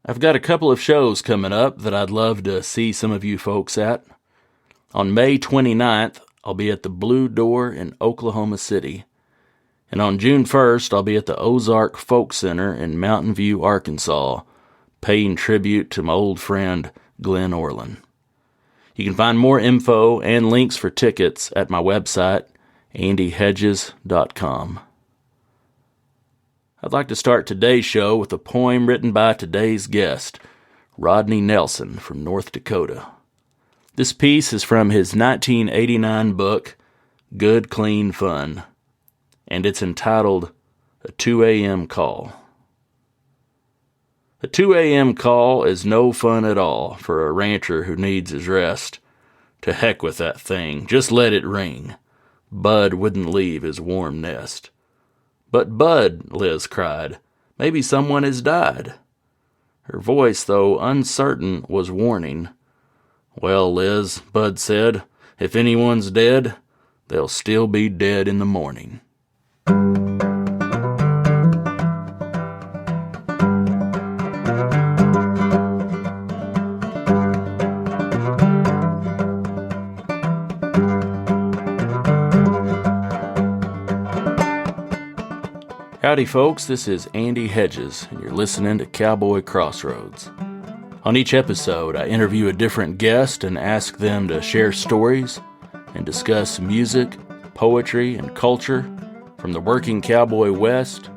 I've got a couple of shows coming up that I'd love to see some of you folks at. On May 29th, I'll be at the Blue Door in Oklahoma City. And on June 1st, I'll be at the Ozark Folk Center in Mountain View, Arkansas, paying tribute to my old friend, Glenn Orland. You can find more info and links for tickets at my website, andyhedges.com. I'd like to start today's show with a poem written by today's guest, Rodney Nelson from North Dakota. This piece is from his 1989 book, Good Clean Fun, and it's entitled A 2 a.m. Call. A 2 a.m. call is no fun at all for a rancher who needs his rest. To heck with that thing, just let it ring. Bud wouldn't leave his warm nest. "But Bud," Liz cried, "maybe someone has died." Her voice, though uncertain, was warning. "Well, Liz," Bud said, "if anyone's dead, they'll still be dead in the morning." Howdy folks, this is Andy Hedges, and you're listening to Cowboy Crossroads. On each episode, I interview a different guest and ask them to share stories and discuss music, poetry, and culture from the working cowboy west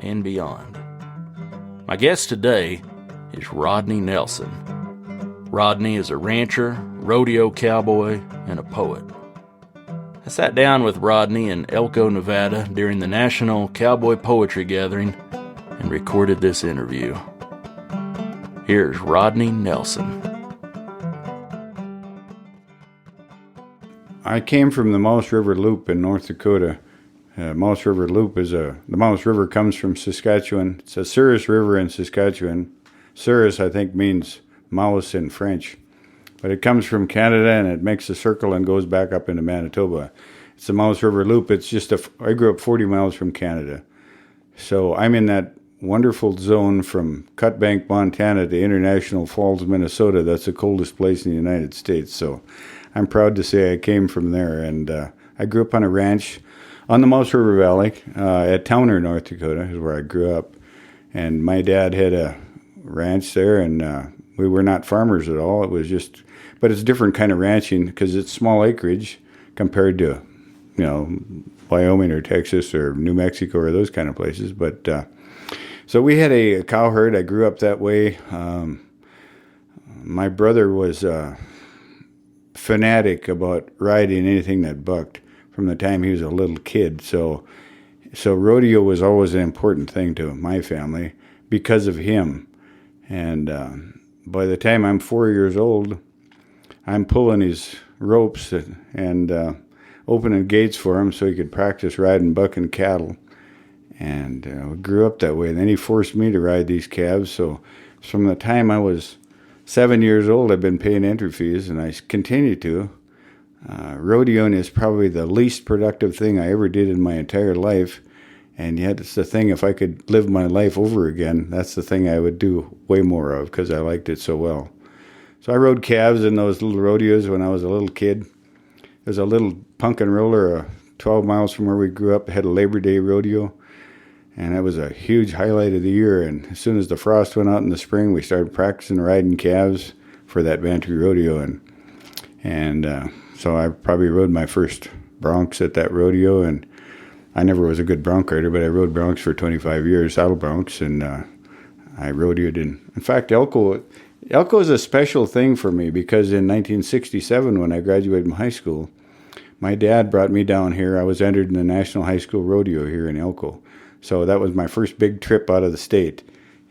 and beyond. My guest today is Rodney Nelson. Rodney is a rancher, rodeo cowboy, and a poet. I sat down with Rodney in Elko, Nevada during the National Cowboy Poetry Gathering and recorded this interview. Here's Rodney Nelson. I came from the Mouse River Loop in North Dakota. Mouse River Loop the Mouse River comes from Saskatchewan. It's a Souris River in Saskatchewan. Souris, I think, means mouse in French. But it comes from Canada and it makes a circle and goes back up into Manitoba. It's the Mouse River Loop. I grew up 40 miles from Canada. So I'm in that wonderful zone from Cutbank, Montana to International Falls, Minnesota. That's the coldest place in the United States. So I'm proud to say I came from there. And I grew up on a ranch on the Mouse River Valley at Towner, North Dakota is where I grew up. And my dad had a ranch there, and we were not farmers at all. It was just... But it's a different kind of ranching because it's small acreage compared to, Wyoming or Texas or New Mexico or those kind of places. But so we had a cow herd. I grew up that way. My brother was a fanatic about riding anything that bucked from the time he was a little kid. So rodeo was always an important thing to my family because of him. And by the time I'm 4 years old, I'm pulling his ropes and opening gates for him so he could practice riding bucking cattle. And we grew up that way. And then he forced me to ride these calves. So from the time I was 7 years old, I've been paying entry fees, and I continue to. Rodeoing is probably the least productive thing I ever did in my entire life. And yet it's the thing, if I could live my life over again, that's the thing I would do way more of because I liked it so well. So I rode calves in those little rodeos when I was a little kid. There's a little pumpkin roller 12 miles from where we grew up, had a Labor Day rodeo, and that was a huge highlight of the year. And as soon as the frost went out in the spring, we started practicing riding calves for that Bantry rodeo. And so I probably rode my first broncs at that rodeo, and I never was a good bronc rider, but I rode broncs for 25 years, saddle broncs, and I rodeoed in fact, Elko is a special thing for me because in 1967, when I graduated from high school, my dad brought me down here. I was entered in the National High School Rodeo here in Elko. So that was my first big trip out of the state.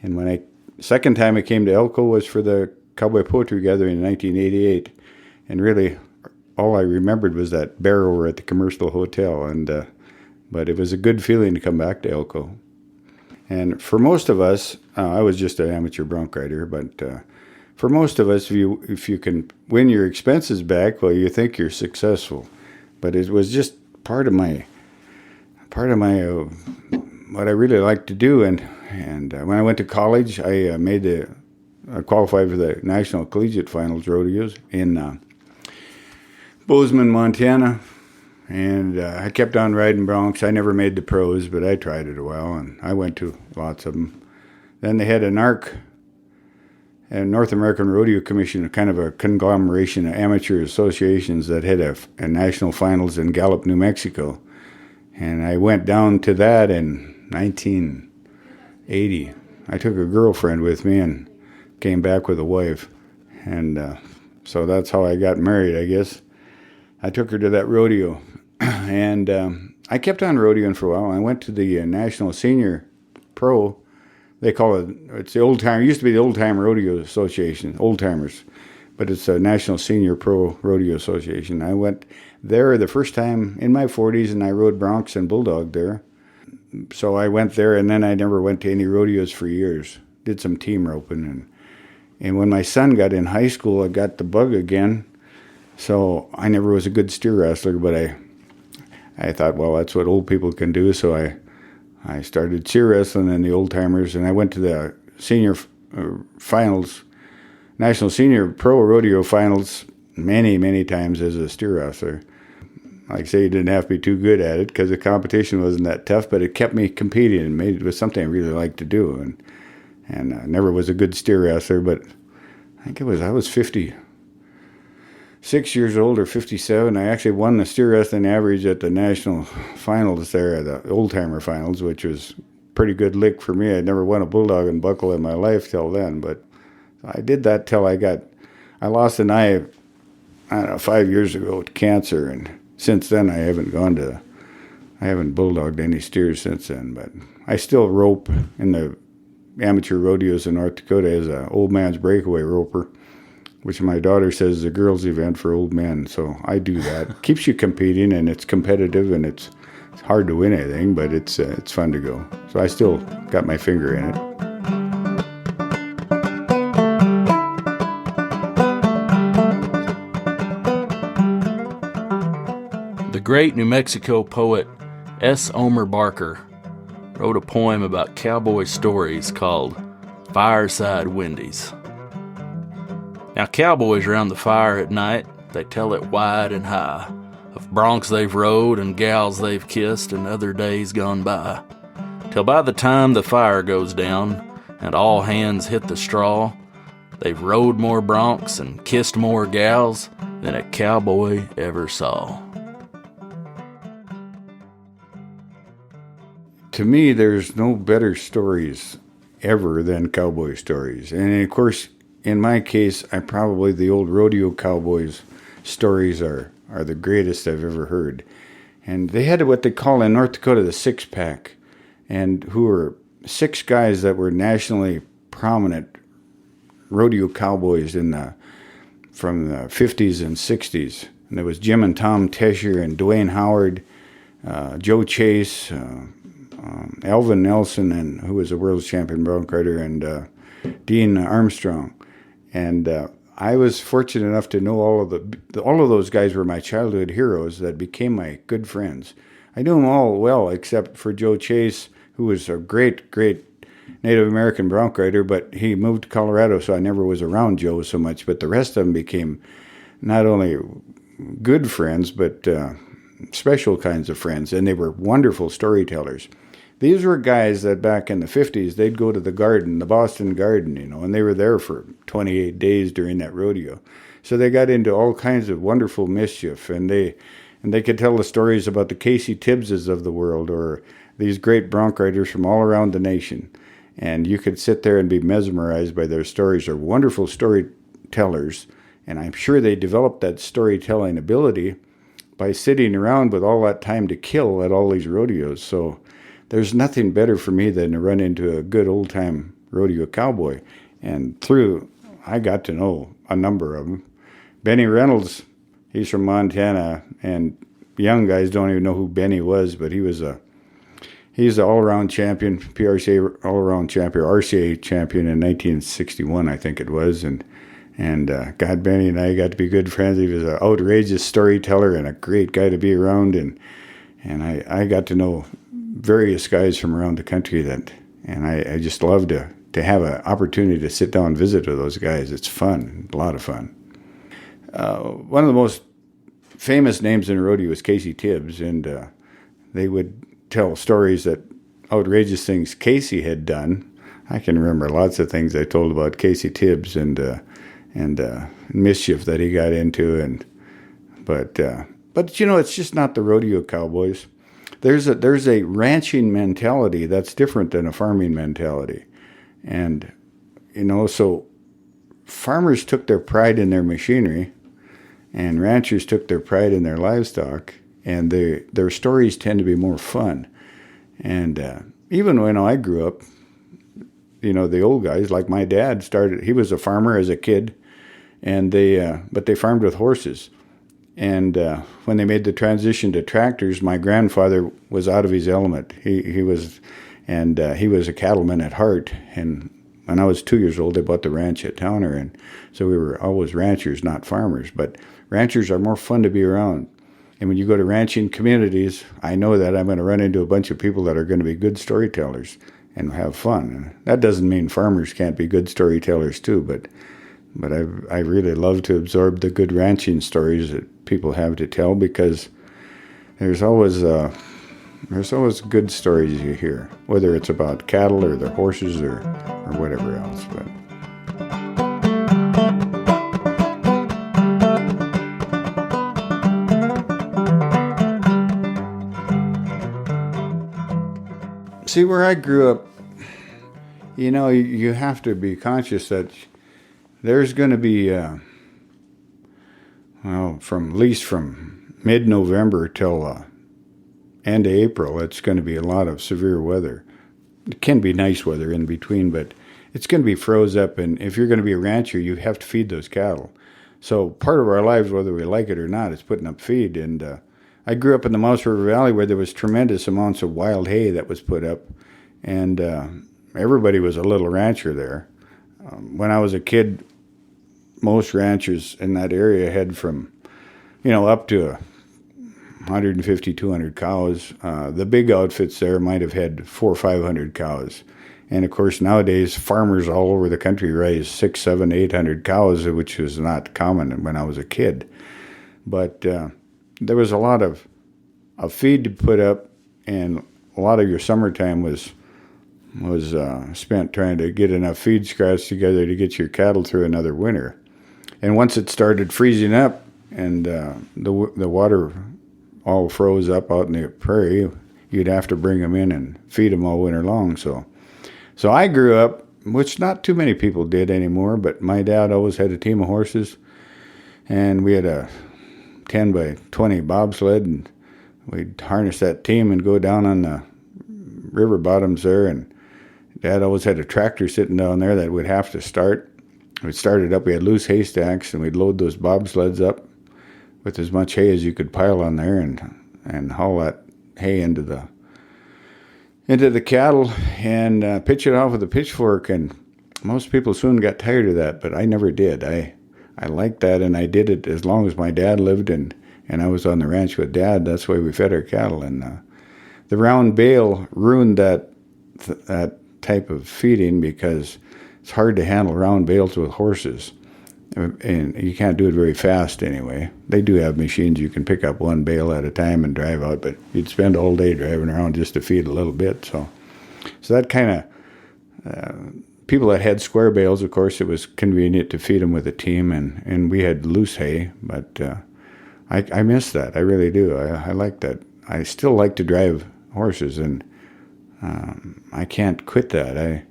And second time I came to Elko was for the Cowboy Poetry Gathering in 1988. And really, all I remembered was that bear over at the Commercial Hotel. But it was a good feeling to come back to Elko. And for most of us, I was just an amateur bronc rider, but for most of us, if you can win your expenses back, well, you think you're successful. But it was just part of my what I really liked to do. And when I went to college, I made the qualified for the National Collegiate Finals rodeos in Bozeman, Montana. And I kept on riding broncs. I never made the pros, but I tried it a while, and I went to lots of them. Then they had a North American Rodeo Commission, kind of a conglomeration of amateur associations that had a national finals in Gallup, New Mexico. And I went down to that in 1980. I took a girlfriend with me and came back with a wife. And so that's how I got married, I guess. I took her to that rodeo. And I kept on rodeoing for a while. I went to the National Senior Pro. They call it's the old time. It used to be the Old Time Rodeo Association, Old Timers, but it's a National Senior Pro Rodeo Association. I went there the first time in my 40s, and I rode broncs and bulldog there. So I went there, and then I never went to any rodeos for years. Did some team roping, and when my son got in high school, I got the bug again. So I never was a good steer wrestler, but I thought, well, that's what old people can do. So I started steer wrestling in the old timers, and I went to the senior finals, National Senior Pro Rodeo Finals many, many times as a steer wrestler. Like I say, you didn't have to be too good at it because the competition wasn't that tough, but it kept me competing and made it was something I really liked to do. And I never was a good steer wrestler, but I think I was 56 years old or 57. I actually won the steer wrestling average at the national finals there, the old timer finals, which was a pretty good lick for me. I'd never won a bulldog and buckle in my life till then, but I did that till I lost an eye, I don't know, 5 years ago to cancer, and since then I haven't bulldogged any steers since then, but I still rope in the amateur rodeos in North Dakota as an old man's breakaway roper, which my daughter says is a girls' event for old men. So I do that. Keeps you competing, and it's competitive, and it's hard to win anything, but it's fun to go. So I still got my finger in it. The great New Mexico poet S. Omer Barker wrote a poem about cowboy stories called Fireside Wendy's. Now, cowboys around the fire at night, they tell it wide and high of broncs they've rode and gals they've kissed and other days gone by, till by the time the fire goes down and all hands hit the straw, they've rode more broncs and kissed more gals than a cowboy ever saw. To me, there's no better stories ever than cowboy stories. And of course, in my case, the old rodeo cowboys stories are the greatest I've ever heard. And they had what they call in North Dakota the six-pack, and who were six guys that were nationally prominent rodeo cowboys from the 50s and 60s. And there was Jim and Tom Tesher and Dwayne Howard, Joe Chase, Alvin Nelson, and who was a world champion bronc rider, and Dean Armstrong. And I was fortunate enough to know all of those guys were my childhood heroes that became my good friends. I knew them all well, except for Joe Chase, who was a great, great Native American bronc rider, but he moved to Colorado, so I never was around Joe so much. But the rest of them became not only good friends, but special kinds of friends, and they were wonderful storytellers. These were guys that back in the 50s, they'd go to the Garden, the Boston Garden, and they were there for 28 days during that rodeo. So they got into all kinds of wonderful mischief, and they could tell the stories about the Casey Tibbses of the world, or these great bronc riders from all around the nation. And you could sit there and be mesmerized by their stories. They're wonderful storytellers, and I'm sure they developed that storytelling ability by sitting around with all that time to kill at all these rodeos. So there's nothing better for me than to run into a good old-time rodeo cowboy. And I got to know a number of them. Benny Reynolds, he's from Montana, and young guys don't even know who Benny was, but he's an all-around champion, PRCA all-around champion, RCA champion in 1961, I think it was. And God, Benny and I got to be good friends. He was an outrageous storyteller and a great guy to be around. And I got to know various guys from around the country and I just love to to have an opportunity to sit down and visit with those guys. It's fun, a lot of fun. One of the most famous names in rodeo was Casey Tibbs, and they would tell stories that outrageous things Casey had done. I can remember lots of things I told about Casey Tibbs and mischief that he got into, but it's just not the rodeo cowboys. There's a ranching mentality that's different than a farming mentality, and so farmers took their pride in their machinery, and ranchers took their pride in their livestock, and their stories tend to be more fun. And even when I grew up, the old guys, like my dad, he was a farmer as a kid, and but they farmed with horses. And when they made the transition to tractors, my grandfather was out of his element. He was a cattleman at heart. And when I was 2 years old, they bought the ranch at Towner, and so we were always ranchers, not farmers. But ranchers are more fun to be around. And when you go to ranching communities, I know that I'm going to run into a bunch of people that are going to be good storytellers and have fun. And that doesn't mean farmers can't be good storytellers too, but I really love to absorb the good ranching stories that people have to tell, because there's always good stories you hear, whether it's about cattle or their horses or whatever else. But see, where I grew up, you have to be conscious that there's going to be, from mid-November till end of April, it's going to be a lot of severe weather. It can be nice weather in between, but it's going to be froze up, and if you're going to be a rancher, you have to feed those cattle. So part of our lives, whether we like it or not, is putting up feed. And I grew up in the Mouse River Valley, where there was tremendous amounts of wild hay that was put up, and everybody was a little rancher there. When I was a kid, most ranchers in that area had from, up to 150, 200 cows. The big outfits there might have had 400 or 500 cows. And of course, nowadays, farmers all over the country raise 600, 700, 800 cows, which was not common when I was a kid. But there was a lot of feed to put up, and a lot of your summertime was spent trying to get enough feed scraps together to get your cattle through another winter. And once it started freezing up and the water all froze up out in the prairie, you'd have to bring them in and feed them all winter long. So I grew up, which not too many people did anymore, but my dad always had a team of horses, and we had a 10 by 20 bobsled, and we'd harness that team and go down on the river bottoms there, and Dad always had a tractor sitting down there that would have to start. We'd start it up. We had loose haystacks, and we'd load those bobsleds up with as much hay as you could pile on there, and haul that hay into the cattle and pitch it off with a pitchfork. And most people soon got tired of that, but I never did. I liked that, and I did it as long as my dad lived, and I was on the ranch with Dad. That's why we fed our cattle. And the round bale ruined that type of feeding, because it's hard to handle round bales with horses, and you can't do it very fast anyway. They do have machines you can pick up one bale at a time and drive out, but you'd spend all day driving around just to feed a little bit. So that kind of people that had square bales, of course, it was convenient to feed them with a team, and we had loose hay, but I miss that. I really do. I like that. I still like to drive horses, and I can't quit that.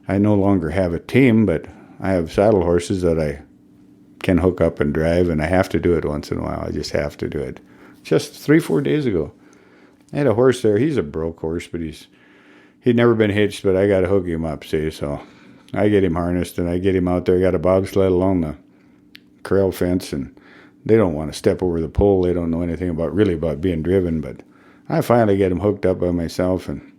I no longer have a team, but I have saddle horses that I can hook up and drive, and I have to do it once in a while. I just have to do it. Just 3-4 days ago, I had a horse there. He's a broke horse, but he'd never been hitched, but I got to hook him up, see. So I get him harnessed, and I get him out there. I got a bobsled along the corral fence, and they don't want to step over the pole. They don't know anything about being driven, but I finally get him hooked up by myself, and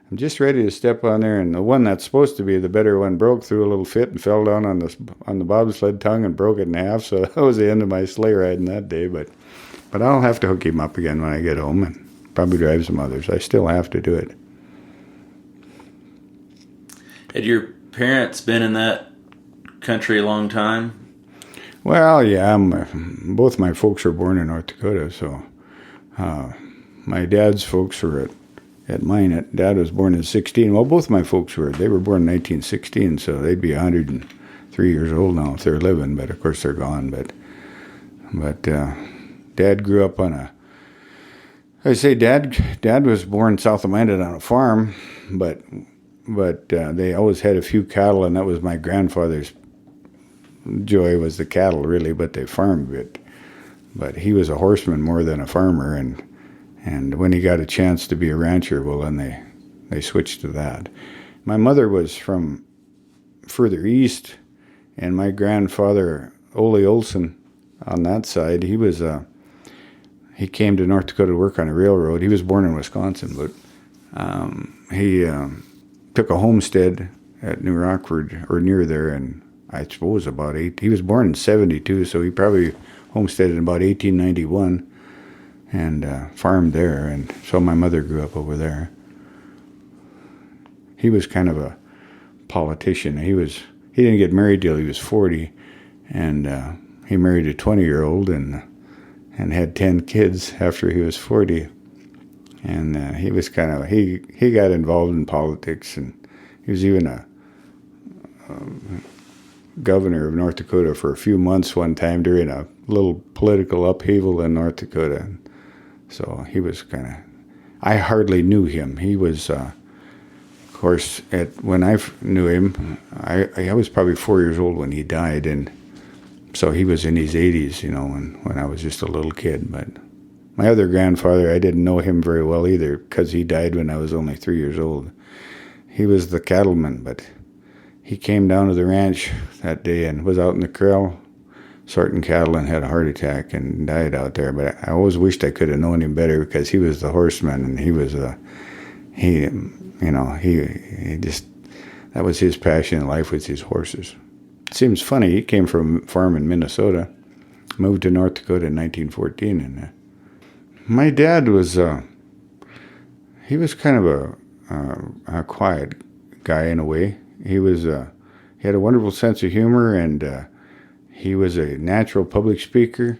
I'm just ready to step on there, and the one that's supposed to be the better one broke, threw a little fit, and fell down on the bobsled tongue and broke it in half. So that was the end of my sleigh riding that day. But I'll have to hook him up again when I get home, and probably drive some others. I still have to do it. Had your parents been in that country a long time? Well, yeah, both my folks were born in North Dakota, so my dad's folks were at mine. Dad was born in 16. Well, both my folks were. They were born in 1916, so they'd be 103 years old now if they're living, but of course they're gone. But Dad grew up on Dad was born south of mine on a farm, but they always had a few cattle, and that was my grandfather's joy, was the cattle, really, but they farmed a bit. But he was a horseman more than a farmer, and when he got a chance to be a rancher, well, then they switched to that. My mother was from further east, and my grandfather, Ole Olson, on that side, he came to North Dakota to work on a railroad. He was born in Wisconsin, but he took a homestead at New Rockford, or near there, and I suppose he was born in 72, so he probably homesteaded in about 1891 and farmed there, and so my mother grew up over there. He was kind of a politician. He didn't get married till he was 40, and he married a 20-year-old and had 10 kids after he was 40. And he was he got involved in politics, and he was even a governor of North Dakota for a few months one time during a little political upheaval in North Dakota. So he was I hardly knew him. He was, of course, when I knew him, I was probably 4 years old when he died, and so he was in his 80s, when I was just a little kid. But my other grandfather, I didn't know him very well either, because he died when I was only 3 years old. He was the cattleman, but he came down to the ranch that day and was out in the corral sorting cattle and had a heart attack and died out there. But I always wished I could have known him better, because he was the horseman, and he was that was his passion in life, was his horses. It seems funny, he came from a farm in Minnesota, moved to North Dakota in 1914, and my dad was he was kind of a quiet guy in a way. He had a wonderful sense of humor, and he was a natural public speaker.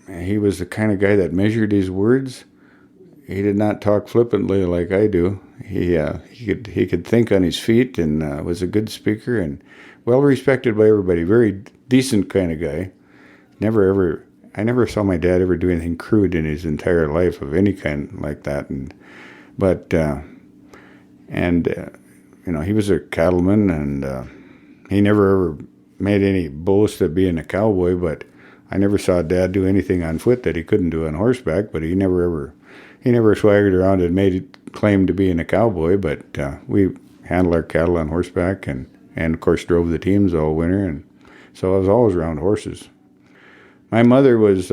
He was the kind of guy that measured his words. He did not talk flippantly like I do. He could think on his feet, and was a good speaker and well respected by everybody. Very decent kind of guy. I never saw my dad ever do anything crude in his entire life of any kind like that. He was a cattleman, and he never ever made any boast of being a cowboy. But I never saw Dad do anything on foot that he couldn't do on horseback. But he never swaggered around and made claim to being a cowboy. But we handled our cattle on horseback, and of course drove the teams all winter, and so I was always around horses. My mother was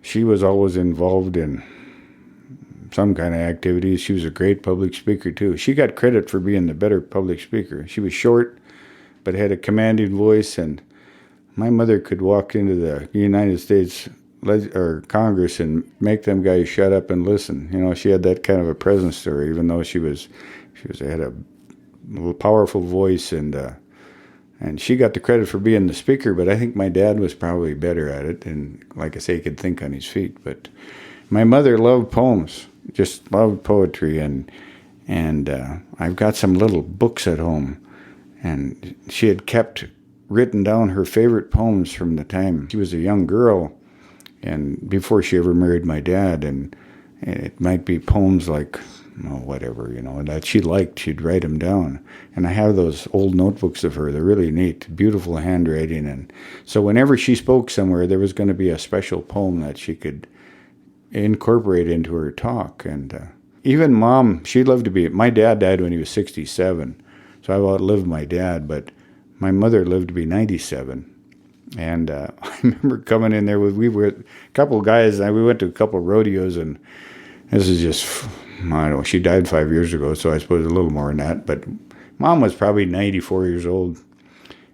she was always involved in some kind of activities. She was a great public speaker too. She got credit for being the better public speaker. She was short, but had a commanding voice, and my mother could walk into the United States or Congress and make them guys shut up and listen. She had that kind of a presence to her, even though she had a powerful voice, and she got the credit for being the speaker. But I think my dad was probably better at it, and like I say, he could think on his feet. But my mother loved poems, just loved poetry, and I've got some little books at home, and she had kept written down her favorite poems from the time she was a young girl, and before she ever married my dad, and it might be poems like whatever, that she liked. She'd write them down, and I have those old notebooks of her. They're really neat, beautiful handwriting, and so whenever she spoke somewhere, there was going to be a special poem that she could incorporate into her talk. And even Mom, my dad died when he was 67, so I've outlived my dad, but my mother lived to be 97. And I remember coming in there we were a couple of guys, and we went to a couple of rodeos, and this is just, I don't know, she died 5 years ago, so I suppose a little more than that, but Mom was probably 94 years old.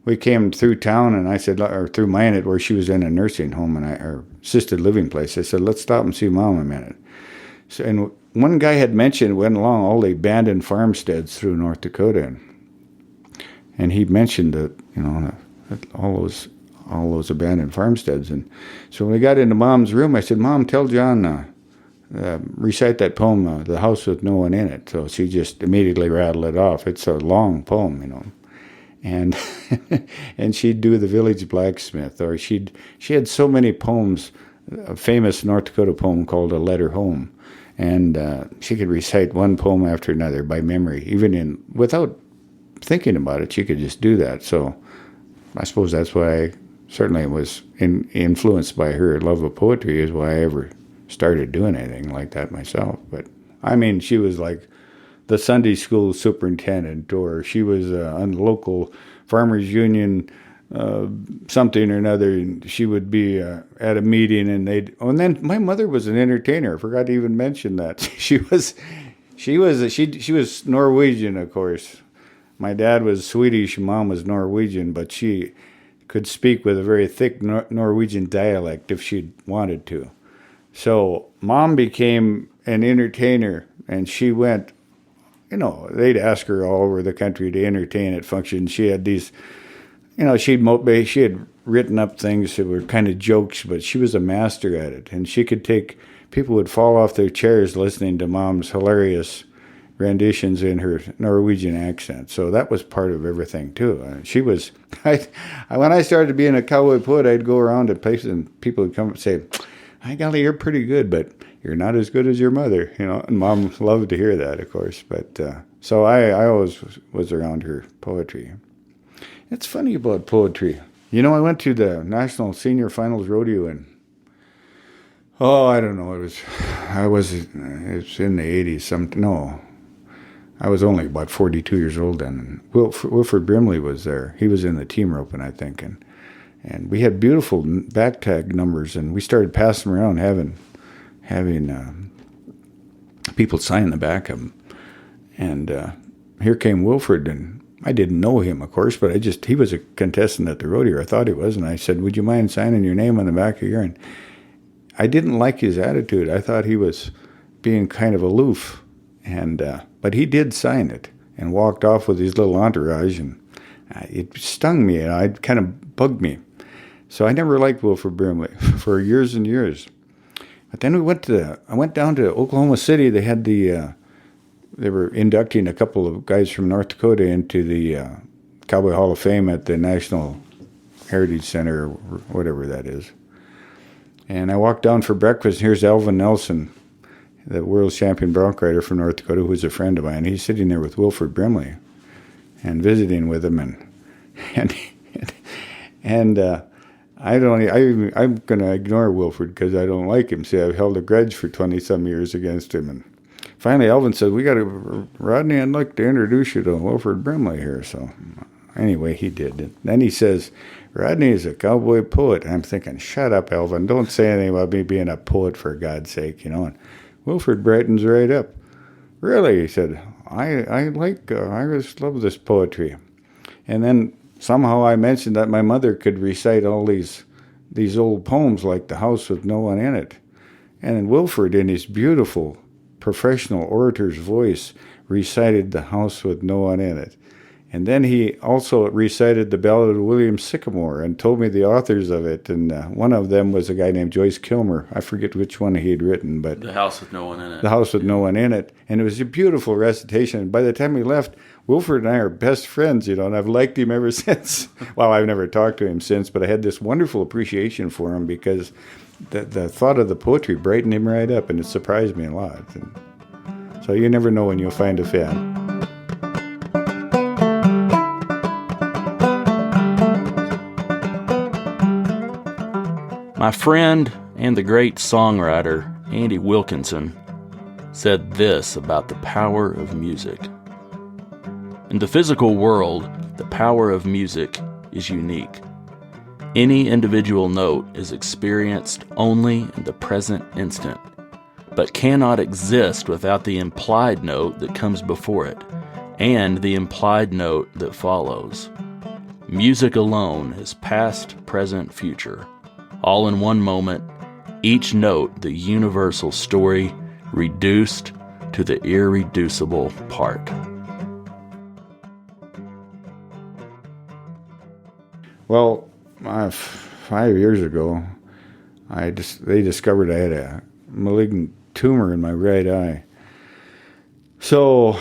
We came through town, and I said, or through Minot, where she was in a nursing home, or assisted living place. I said, let's stop and see Mom a minute. So, and one guy had mentioned, went along all the abandoned farmsteads through North Dakota, and he mentioned that, all those abandoned farmsteads. And so when we got into Mom's room, I said, "Mom, tell John, recite that poem, The House with No One in It." So she just immediately rattled it off. It's a long poem, and and she'd do The Village Blacksmith, or she had so many poems, a famous North Dakota poem called A Letter Home, and she could recite one poem after another by memory, even without thinking about it. She could just do that. So I suppose that's why I certainly was influenced by her love of poetry, is why I ever started doing anything like that myself. But I mean, she was like the Sunday school superintendent, or she was on the local farmers union something or another, and she would be at a meeting, and then my mother was an entertainer. I forgot to even mention that. she was Norwegian, of course. My dad was Swedish, Mom was Norwegian, but she could speak with a very thick Norwegian dialect if she wanted to. So Mom became an entertainer, and she went, they'd ask her all over the country to entertain at functions. She had these, she had written up things that were kind of jokes, but she was a master at it. And she could people would fall off their chairs listening to Mom's hilarious renditions in her Norwegian accent. So that was part of everything too. She was, when I started being a cowboy poet, I'd go around to places and people would come and say, "Hi, golly, you're pretty good, but you're not as good as your mother," and Mom loved to hear that, of course. But so I always was around her poetry. It's funny about poetry. I went to the National Senior Finals Rodeo in, I don't know, it's in the 80s. I was only about 42 years old then. Wilford Brimley was there. He was in the team roping, I think, and we had beautiful back tag numbers, and we started passing around, having people sign the back of them. And here came Wilford, and I didn't know him, of course, but he was a contestant at the rodeo. I thought he was, and I said, "Would you mind signing your name on the back of your?" And I didn't like his attitude. I thought he was being kind of aloof, but he did sign it and walked off with his little entourage, and it stung me, and it kind of bugged me. So I never liked Wilford Brimley for years and years. But then I went down to Oklahoma City. They had they were inducting a couple of guys from North Dakota into the Cowboy Hall of Fame at the National Heritage Center, or whatever that is. And I walked down for breakfast, and here's Alvin Nelson, the world champion bronc rider from North Dakota, who was a friend of mine. He's sitting there with Wilford Brimley and visiting with him, and I'm going to ignore Wilford because I don't like him. See, I've held a grudge for 20-some years against him. And finally, Alvin said, "Rodney, I'd like to introduce you to Wilford Brimley here." So anyway, he did. And then he says, "Rodney is a cowboy poet." And I'm thinking, shut up, Alvin. Don't say anything about me being a poet, for God's sake, And Wilford brightens right up. "Really?" he said. I just love this poetry." And then somehow I mentioned that my mother could recite all these old poems like The House with No One in It. And Wilford, in his beautiful professional orator's voice, recited The House with No One in It. And then he also recited the Ballad of William Sycamore and told me the authors of it. And one of them was a guy named Joyce Kilmer. I forget which one he had written, but The House with No One in It. The House with No One in It. And it was a beautiful recitation. By the time we left, Wilford and I are best friends, and I've liked him ever since. Well, I've never talked to him since, but I had this wonderful appreciation for him because the thought of the poetry brightened him right up, and it surprised me a lot. And so you never know when you'll find a fan. My friend and the great songwriter Andy Wilkinson said this about the power of music. In the physical world, the power of music is unique. Any individual note is experienced only in the present instant, but cannot exist without the implied note that comes before it and the implied note that follows. Music alone is past, present, future. All in one moment, each note the universal story, reduced to the irreducible part. Well, 5 years ago, they discovered I had a malignant tumor in my right eye. So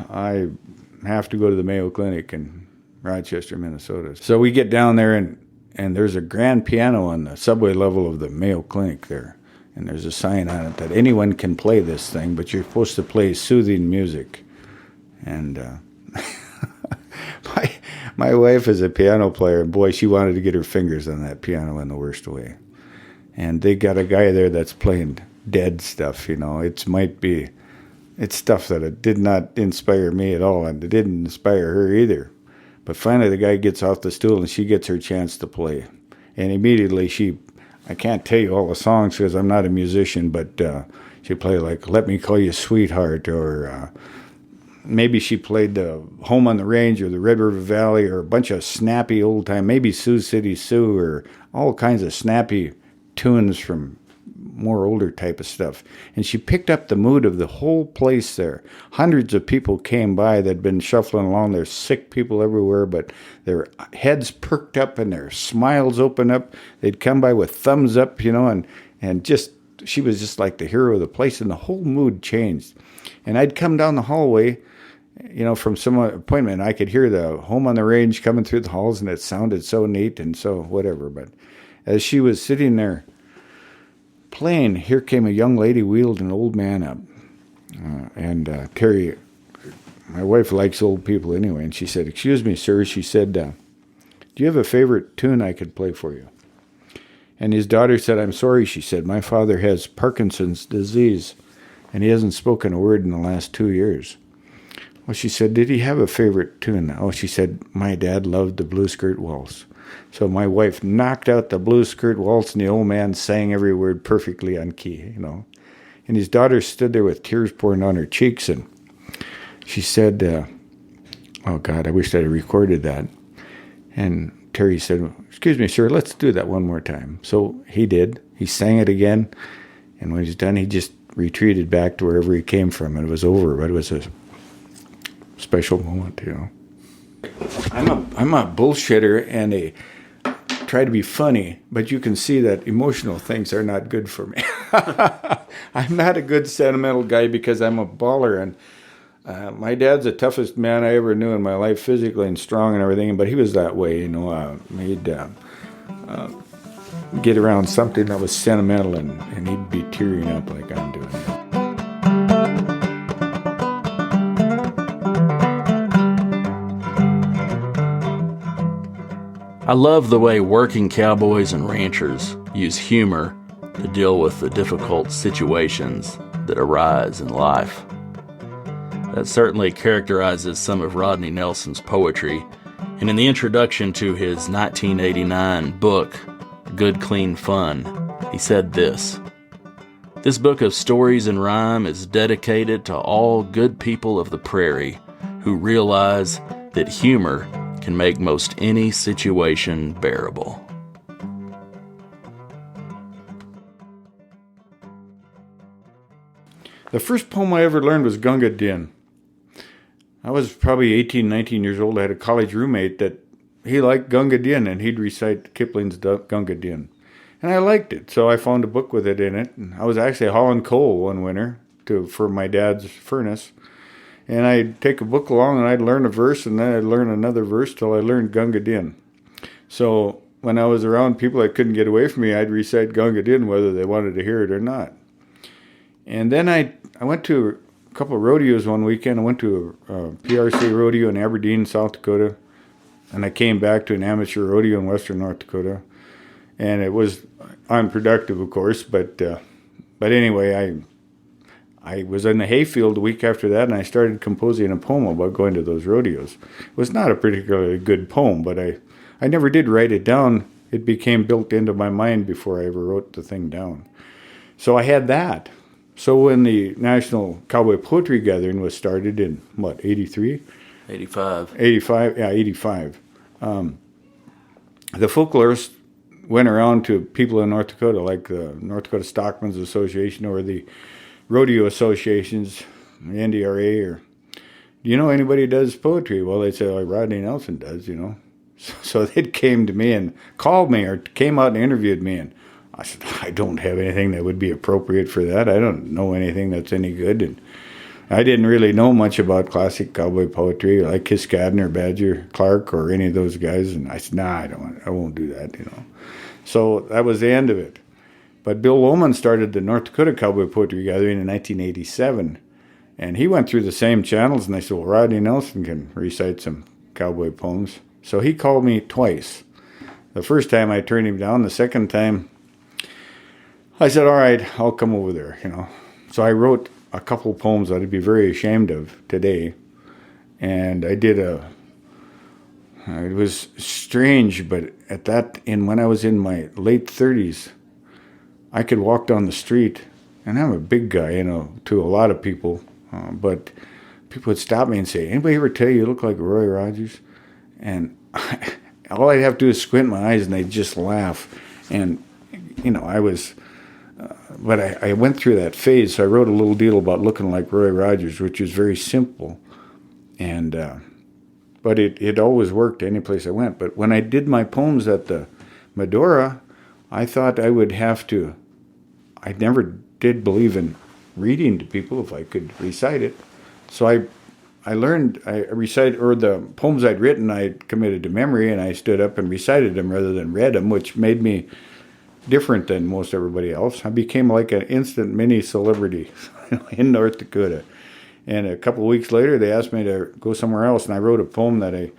I have to go to the Mayo Clinic in Rochester, Minnesota. So we get down there, and there's a grand piano on the subway level of the Mayo Clinic there. And there's a sign on it that anyone can play this thing, but you're supposed to play soothing music. And my wife is a piano player, and boy, she wanted to get her fingers on that piano in the worst way. And they got a guy there that's playing dead stuff, it's stuff that it did not inspire me at all, and it didn't inspire her either. But finally the guy gets off the stool and she gets her chance to play. And immediately I can't tell you all the songs because I'm not a musician, but she played like Let Me Call You Sweetheart, or maybe she played the Home on the Range or the Red River Valley, or a bunch of snappy old time, maybe Sioux City Sue, or all kinds of snappy tunes from more older type of stuff. And she picked up the mood of the whole place there. Hundreds of people came by that had been shuffling along. There's sick people everywhere, but their heads perked up and their smiles opened up. They'd come by with thumbs up, and just, she was just like the hero of the place, and the whole mood changed. And I'd come down the hallway, from some appointment. I could hear the Home on the Range coming through the halls, and it sounded so neat and so whatever. But as she was sitting there playing, here came a young lady, wheeled an old man up. And Terry, my wife likes old people anyway, and she said, "Excuse me, sir," she said, "do you have a favorite tune I could play for you?" And his daughter said, "I'm sorry," she said, "my father has Parkinson's disease, and he hasn't spoken a word in the last 2 years." Well, she said, "Did he have a favorite tune?" Oh, she said, "My dad loved the Blue Skirt Waltz." So my wife knocked out the Blue Skirt Waltz, and the old man sang every word perfectly on key, And his daughter stood there with tears pouring on her cheeks, and she said, "Oh, God, I wish I'd recorded that." And Terry said, "Excuse me, sir, let's do that one more time." So he did. He sang it again, and when he was done, he just retreated back to wherever he came from, and it was over. But it was a special moment, I'm a bullshitter and try to be funny, but you can see that emotional things are not good for me. I'm not a good sentimental guy because I'm a baller, and my dad's the toughest man I ever knew in my life, physically and strong and everything, but he was that way, he'd get around something that was sentimental, and he'd be tearing up like I'm doing. I love the way working cowboys and ranchers use humor to deal with the difficult situations that arise in life. That certainly characterizes some of Rodney Nelson's poetry, and in the introduction to his 1989 book, Good Clean Fun, he said this: "This book of stories and rhyme is dedicated to all good people of the prairie who realize that humor can make most any situation bearable." The first poem I ever learned was Gunga Din. I was probably 18, 19 years old. I had a college roommate that he liked Gunga Din, and he'd recite Kipling's Gunga Din. And I liked it, so I found a book with it in it. And I was actually hauling coal one winter for my dad's furnace. And I'd take a book along, and I'd learn a verse, and then I'd learn another verse till I learned Gunga Din. So when I was around people that couldn't get away from me, I'd recite Gunga Din whether they wanted to hear it or not. And then I went to a couple of rodeos one weekend. I went to a PRC rodeo in Aberdeen, South Dakota. And I came back to an amateur rodeo in western North Dakota. And it was unproductive, of course, but anyway, I was in the hayfield a week after that, and I started composing a poem about going to those rodeos. It was not a particularly good poem, but I never did write it down. It became built into my mind before I ever wrote the thing down. So I had that. So when the National Cowboy Poetry Gathering was started in, 83? 85. 85, yeah, 85. The folklorists went around to people in North Dakota, like the North Dakota Stockmen's Association or the rodeo associations, the NDRA, or do you know anybody who does poetry? Well, they say, oh, Rodney Nelson does, you know. So they came to me and called me or came out and interviewed me. And I said, I don't have anything that would be appropriate for that. I don't know anything that's any good. And I didn't really know much about classic cowboy poetry, like Kiskadden or Badger Clark or any of those guys. And I said, nah, I won't do that, you know. So that was the end of it. But Bill Lohman started the North Dakota Cowboy Poetry Gathering in 1987. And he went through the same channels, and they said, well, Rodney Nelson can recite some cowboy poems. So he called me twice. The first time I turned him down. The second time I said, all right, I'll come over there, you know. So I wrote a couple poems that I'd be very ashamed of today. And I did it was strange, but when I was in my late 30s, I could walk down the street, and I'm a big guy, you know, to a lot of people, but people would stop me and say, anybody ever tell you look like Roy Rogers? And all I'd have to do is squint my eyes, and they'd just laugh. And, you know, but I went through that phase, so I wrote a little deal about looking like Roy Rogers, which was very simple. And, but it always worked any place I went. But when I did my poems at the Medora, I thought I would have to, I never did believe in reading to people if I could recite it. So I recited, or the poems I'd written, I committed to memory, and I stood up and recited them rather than read them, which made me different than most everybody else. I became like an instant mini celebrity in North Dakota. And a couple of weeks later, they asked me to go somewhere else, and I wrote a poem that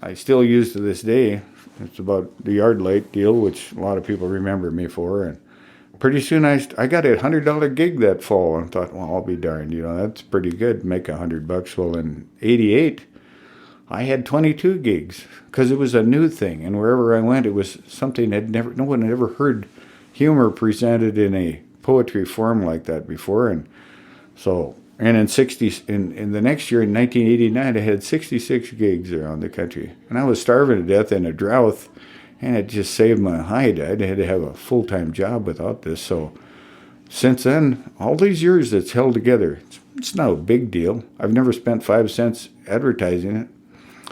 I still use to this day. It's about the yard light deal, which a lot of people remember me for. And pretty soon I got a $100 gig that fall, and thought, well, I'll be darned, you know, that's pretty good, make $100. Well, in '88, I had 22 gigs because it was a new thing, and wherever I went, it was something no one had ever heard humor presented in a poetry form like that before. And so, and in the next year, in 1989, I had 66 gigs around the country, and I was starving to death in a drought, and it just saved my hide. I had to have a full-time job without this. So since then, all these years it's held together. It's not a big deal. I've never spent 5 cents advertising it.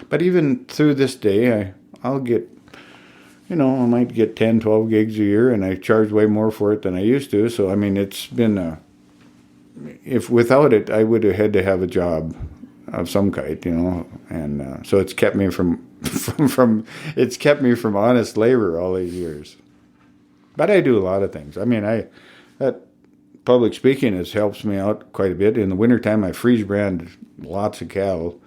But even through this day, I'll get, you know, I might get 10, 12 gigs a year, and I charge way more for it than I used to. So, I mean, it's been, if without it, I would have had to have a job of some kind, you know. And so it's kept me from honest labor all these years. But I do a lot of things. I mean, that public speaking helps me out quite a bit. In the wintertime, I freeze brand lots of cattle.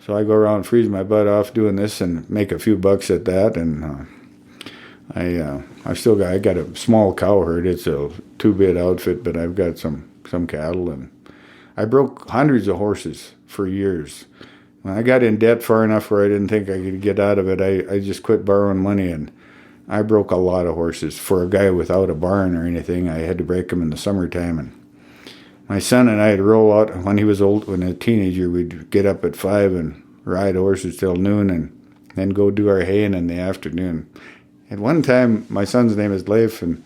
So I go around freezing my butt off doing this and make a few bucks at that. And I got a small cow herd. It's a 2-bit outfit, but I've got some cattle, and I broke hundreds of horses for years. When I got in debt far enough where I didn't think I could get out of it, I just quit borrowing money, and I broke a lot of horses. For a guy without a barn or anything, I had to break them in the summertime. And my son and I would roll out when he was a teenager. We'd get up at 5 and ride horses till noon, and then go do our haying in the afternoon. At one time, my son's name is Leif, and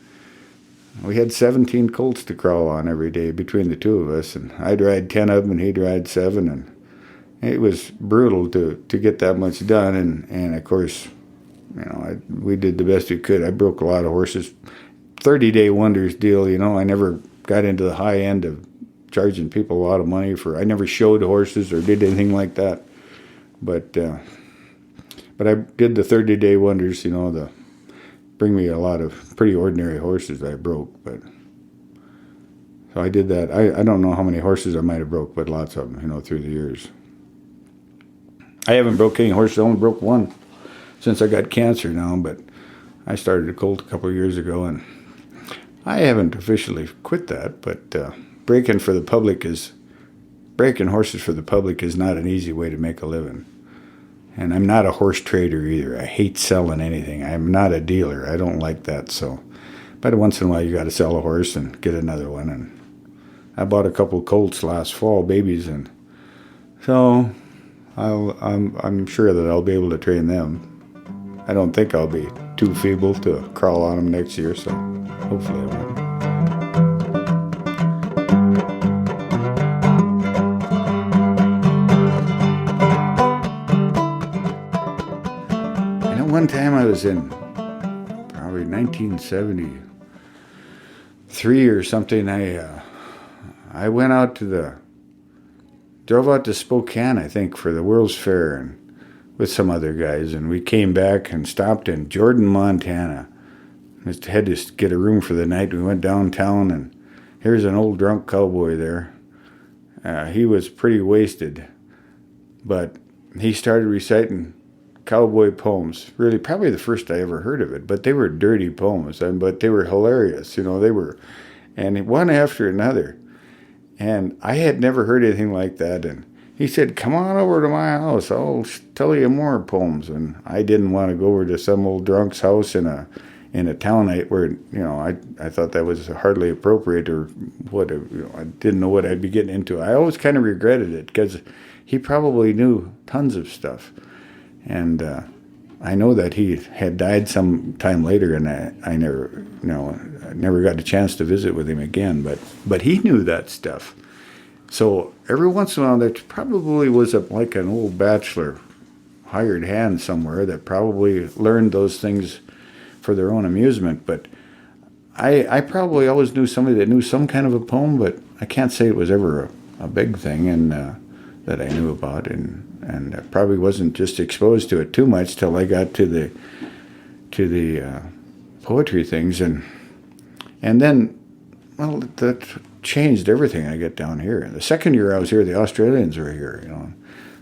we had 17 colts to crawl on every day between the two of us. And I'd ride 10 of them, and he'd ride 7, and it was brutal to get that much done. And of course, you know, we did the best we could. I broke a lot of horses. 30-day wonders deal, you know. I never got into the high end of charging people a lot of money I never showed horses or did anything like that. But I did the 30-day wonders, you know, bring me a lot of pretty ordinary horses I broke. But so I did that. I don't know how many horses I might have broke, but lots of them, you know, through the years. I haven't broke any horses. I only broke one since I got cancer now, but I started a colt a couple of years ago, and I haven't officially quit that, but breaking horses for the public is not an easy way to make a living. And I'm not a horse trader either. I hate selling anything. I'm not a dealer. I don't like that. So, but once in a while you got to sell a horse and get another one. And I bought a couple of colts last fall, babies, and so I'm sure that I'll be able to train them. I don't think I'll be too feeble to crawl on them next year, so hopefully I won't. one time I was in probably 1973 or something. I went out drove out to Spokane, I think, for the World's Fair, and with some other guys, and we came back and stopped in Jordan, Montana. Just had to get a room for the night. We went downtown, and here's an old drunk cowboy there. He was pretty wasted, but he started reciting cowboy poems. Really, probably the first I ever heard of it, but they were dirty poems, but they were hilarious. And one after another. And I had never heard anything like that, and he said, "Come on over to my house. I'll tell you more poems." And I didn't want to go over to some old drunk's house in a town where I thought that was hardly appropriate, or what. I didn't know what I'd be getting into. I always kind of regretted it because he probably knew tons of stuff, and I know that he had died some time later, and I never got a chance to visit with him again. But he knew that stuff. So every once in a while, there probably was like an old bachelor, hired hand somewhere that probably learned those things for their own amusement. But I probably always knew somebody that knew some kind of a poem, but I can't say it was ever a big thing and that I knew about, and I probably wasn't just exposed to it too much till I got to the poetry things, and then, well, that changed everything. I get down here. The second year I was here, the Australians were here.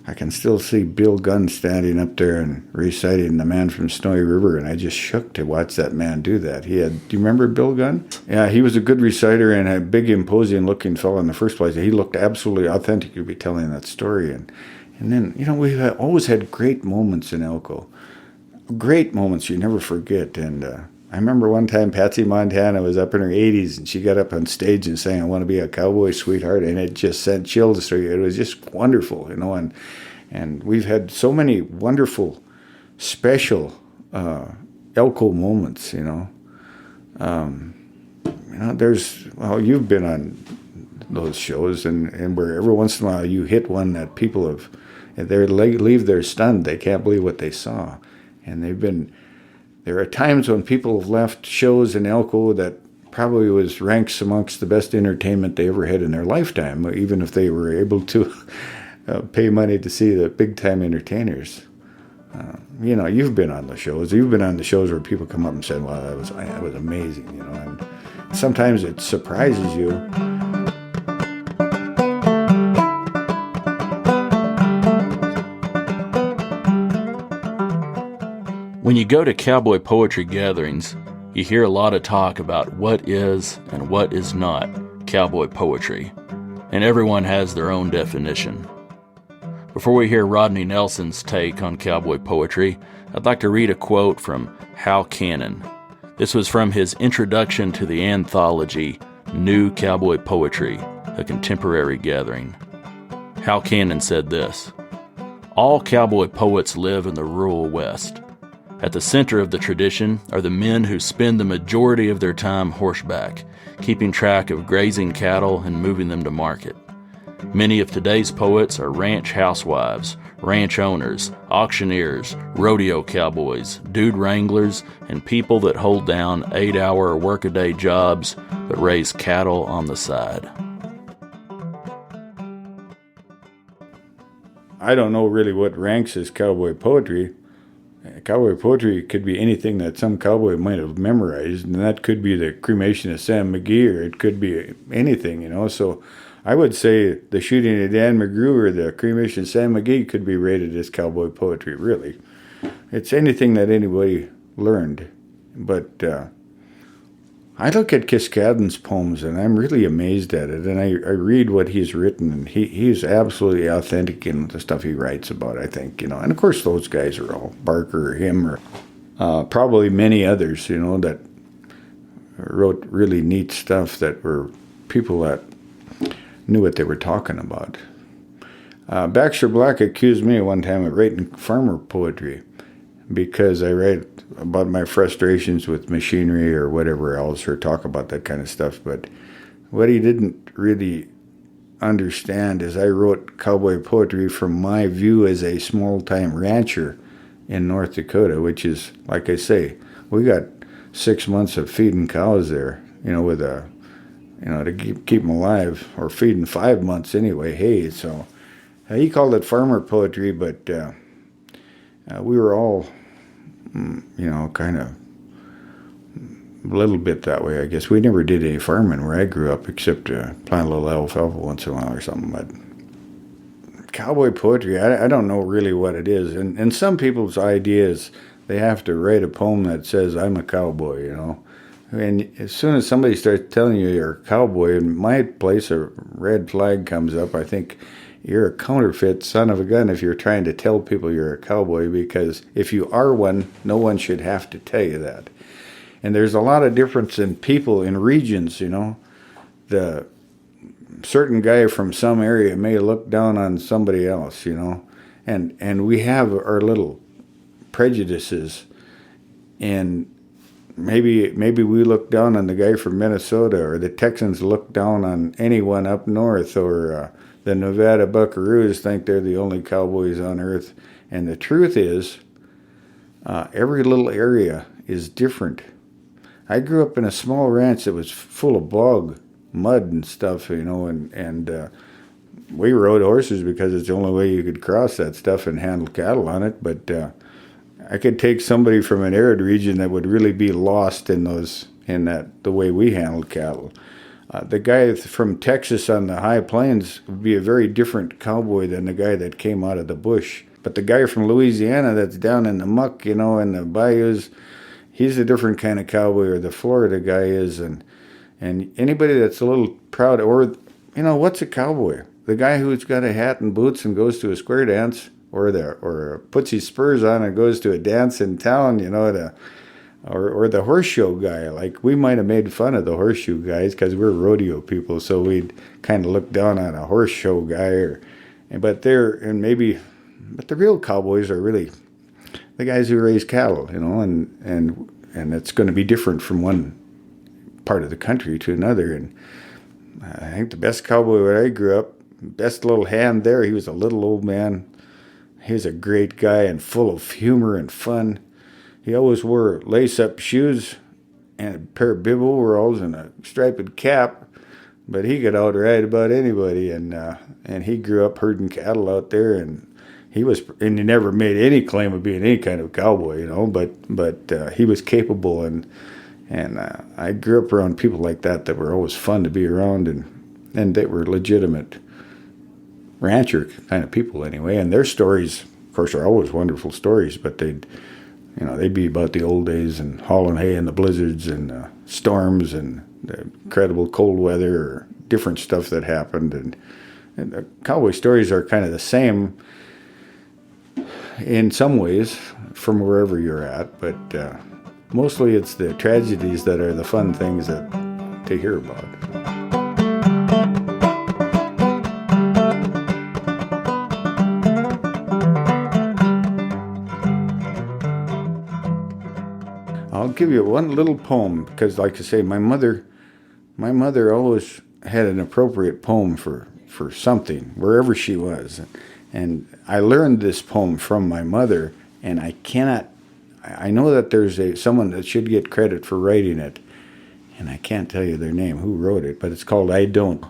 I can still see Bill Gunn standing up there and reciting "The Man from Snowy River," and I just shook to watch that man do that. Do you remember Bill Gunn? Yeah, he was a good reciter and a big, imposing-looking fellow in the first place. He looked absolutely authentic to be telling that story. And then, we've always had great moments in Elko. Great moments you never forget. And I remember one time Patsy Montana was up in her 80s, and she got up on stage and sang, "I Want to Be a Cowboy, Sweetheart," and it just sent chills through you. It was just wonderful, and we've had so many wonderful, special Elko moments, you've been on those shows, and where every once in a while you hit one that people leave there stunned. They can't believe what they saw. And there are times when people have left shows in Elko that probably was ranks amongst the best entertainment they ever had in their lifetime, even if they were able to pay money to see the big-time entertainers. You've been on the shows. You've been on the shows where people come up and say, "Wow, that was amazing," and sometimes it surprises you. When you go to cowboy poetry gatherings, you hear a lot of talk about what is and what is not cowboy poetry, and everyone has their own definition. Before we hear Rodney Nelson's take on cowboy poetry, I'd like to read a quote from Hal Cannon. This was from his introduction to the anthology New Cowboy Poetry, a Contemporary Gathering. Hal Cannon said this: "All cowboy poets live in the rural West. At the center of the tradition are the men who spend the majority of their time horseback, keeping track of grazing cattle and moving them to market. Many of today's poets are ranch housewives, ranch owners, auctioneers, rodeo cowboys, dude wranglers, and people that hold down 8-hour workaday jobs but raise cattle on the side." I don't know really what ranks as cowboy poetry. Cowboy poetry could be anything that some cowboy might have memorized, and that could be the cremation of Sam McGee, or it could be anything, So I would say the shooting of Dan McGrew or the cremation of Sam McGee could be rated as cowboy poetry, really. It's anything that anybody learned. But I look at Kiskadden's poems, and I'm really amazed at it, and I read what he's written, and he's absolutely authentic in the stuff he writes about, I think, And of course those guys are all, Barker or him, or probably many others, that wrote really neat stuff that were people that knew what they were talking about. Baxter Black accused me one time of writing farmer poetry because I write about my frustrations with machinery or whatever else, or talk about that kind of stuff. But what he didn't really understand is I wrote cowboy poetry from my view as a small-time rancher in North Dakota, which is, like I say, we got 6 months of feeding cows there, with to keep them alive, or feeding 5 months anyway. Hey, so he called it farmer poetry, but we were all, kind of a little bit that way, I guess. We never did any farming where I grew up, except plant a little alfalfa once in a while or something. But cowboy poetry, I don't know really what it is. And some people's idea is they have to write a poem that says, I'm a cowboy, And as soon as somebody starts telling you you're a cowboy, in my place a red flag comes up. I think you're a counterfeit son of a gun if you're trying to tell people you're a cowboy, because if you are one, no one should have to tell you that. And there's a lot of difference in people, in regions, The certain guy from some area may look down on somebody else, And we have our little prejudices, and maybe we look down on the guy from Minnesota, or the Texans look down on anyone up north, or the Nevada Buckaroos think they're the only cowboys on earth. And the truth is, every little area is different. I grew up in a small ranch that was full of bog, mud and stuff, and we rode horses because it's the only way you could cross that stuff and handle cattle on it. But I could take somebody from an arid region that would really be lost in the way we handled cattle. The guy from Texas on the high plains would be a very different cowboy than the guy that came out of the bush. But the guy from Louisiana that's down in the muck, in the bayous, he's a different kind of cowboy, or the Florida guy is. And anybody that's a little proud, or, what's a cowboy? The guy who's got a hat and boots and goes to a square dance, or puts his spurs on and goes to a dance in town, or the horseshoe guy. Like, we might have made fun of the horseshoe guys because we're rodeo people, so we'd kind of look down on a horseshoe guy, but the real cowboys are really the guys who raise cattle, and it's going to be different from one part of the country to another. And I think the best cowboy where I grew up, best little hand there, he was a little old man. He was a great guy and full of humor and fun. He always wore lace-up shoes and a pair of bib overalls and a striped cap, but he could outride about anybody. And he grew up herding cattle out there, and he never made any claim of being any kind of cowboy, but he was capable, and I grew up around people like that were always fun to be around, and they were legitimate rancher kind of people anyway. And their stories, of course, are always wonderful stories, but they'd be about the old days and hauling hay in the blizzards and storms and the incredible cold weather, or different stuff that happened. And the cowboy stories are kind of the same in some ways from wherever you're at, but mostly it's the tragedies that are the fun things to hear about. I'll give you one little poem, because, like I say, my mother always had an appropriate poem for something, wherever she was. And I learned this poem from my mother, and I know that there's someone that should get credit for writing it, and I can't tell you their name, who wrote it, but it's called I Don't.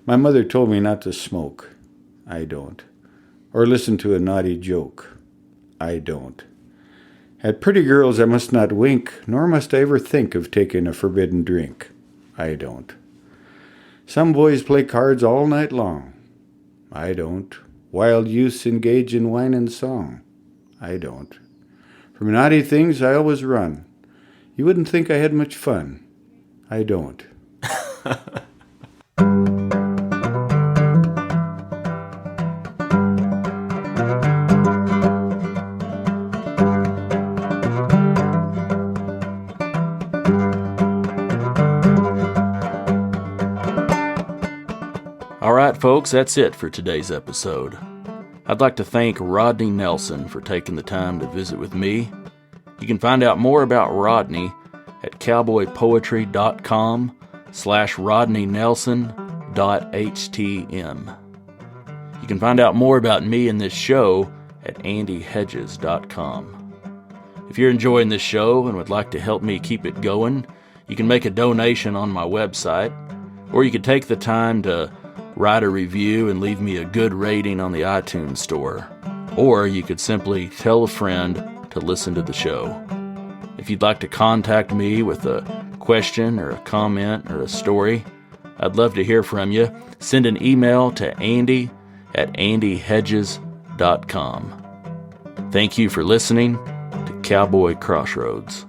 My mother told me not to smoke. I don't. Or listen to a naughty joke. I don't. At pretty girls I must not wink, nor must I ever think of taking a forbidden drink. I don't. Some boys play cards all night long. I don't. Wild youths engage in wine and song. I don't. From naughty things I always run. You wouldn't think I had much fun. I don't. All right, folks, that's it for today's episode. I'd like to thank Rodney Nelson for taking the time to visit with me. You can find out more about Rodney at cowboypoetry.com/RodneyNelson.htm. You can find out more about me and this show andyhedges.com. If you're enjoying this show and would like to help me keep it going, you can make a donation on my website, or you could take the time to write a review and leave me a good rating on the iTunes store. Or you could simply tell a friend to listen to the show. If you'd like to contact me with a question or a comment or a story, I'd love to hear from you. Send an email to andy@andyhedges.com. Thank you for listening to Cowboy Crossroads.